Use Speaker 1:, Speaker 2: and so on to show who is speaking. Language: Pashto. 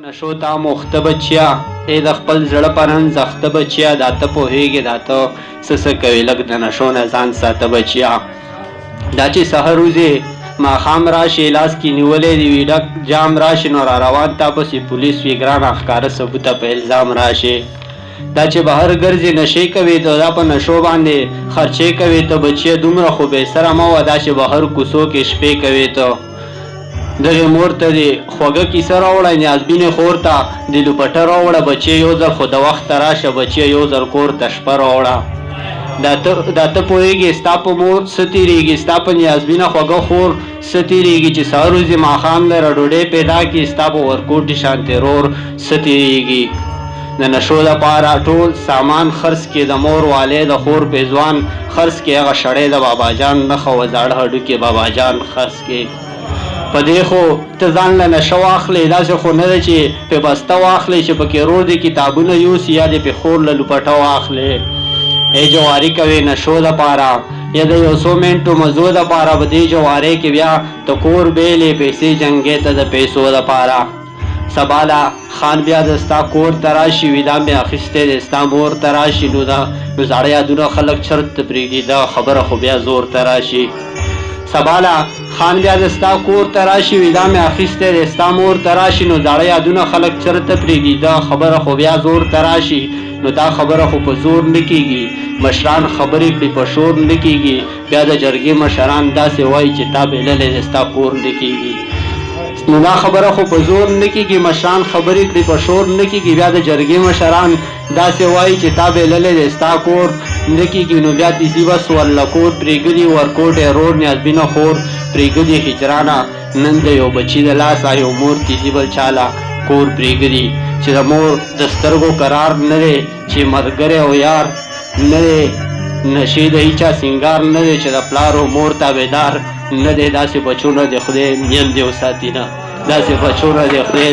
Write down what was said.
Speaker 1: نشو تا مخته بچیا ای د خپل زړه پرن زخته بچیا دا ته پوهیږي دا ته څه کوي لږ د نشو نه ځان ساته بچیا دا چې سحر وځي ماښام راشي لاس کې نیولې دی وي ډک جام راشي نو را روان تا پسې پولیس وي ګرانه ښکاره ثبوته په الزام راشي دا چې بهر ګرځي نشې کوي ته دا په نشو باندې خرچې کوي ته بچیه دومره خو بې سره مه وه دا چې بهر کوڅو کې شپې کوي ته دغې مور ته دې خوږه کیسه راوړه نیازبینې خور ته د لوپټه راوړه بچیه یو ځل خو د وخته راشه بچیه یو ځل کور ته شپه راوړه دا ته پوهېږي ستا په مور څه تېرېږي ستا په نیازبینه خوږه خور څه تېرېږي چې سهار وځي ماښام لره ډوډۍ پیدا کړي ستا په ورکوټي شانتې رور څه تېرېږي د نشو دپاره ټول سامان خرڅ کړي د مور والی د خور پیزوان خرڅ کړي هغه شړۍ د باباجان نښه وه زاړه هډوکي باباجان خرڅ کړي په دې خو ته ځان له نشه واخلې داسې خو نه ده چې پې بسته واخلې چې پکې رور دې کتابونه یوسي یا دې پې خور له لوپټه واخلې ای جواري کوې نشو دپاره یا د یو څو منټو مزو دپاره به دې جوارۍ کې بیا ته کور بیلې پیسې جنګې ته د پیسو دپاره سبا له خان بیا د ستا کور ته راشي وي دا مې اخیستی دی ستا مور ته راشي نو زاړه یادونه خلک چرت ته پرېږدي دا خبره خو بیا زور ته راشي سبا له خان بیا د ستا کور ته راشي وي دا مې اخیستی دی ستا مور ته راشي نو زاړه یادونه خلک چرته پرېږدي دا خبره خو بیا زور ته راشي نو دا خبره خو په زور نه کېږي مشران خبرې کړي په شور نه کېږي بیا د جرګې مشران داسې وایي چې تا بېللی دی ستا کور نه کېږي نو دا خبره خو په زور نه کېږي مشران خبرې کړي په شور نه کېږي بیا د جرګې مشران داسې وایي چې تا بېللی دی ستا کور نه کېږي نو بیا دې ځي بس ورلکور پرېږدي ورکوټی رور نیازبینه خور پرېږدي هجرانه نن د یو بچي د لاسه یو مور تیزي بل چاله کور پرېږدي چې د مور د سترګو قرار نه دی چې ملګری او یار نه دی نشې د هیچا سینګار نه دی چې د پلار او مور تابعدار نه دی داسې بچو نه د خدای میندې وساتي نه داسې بچو نه د خدای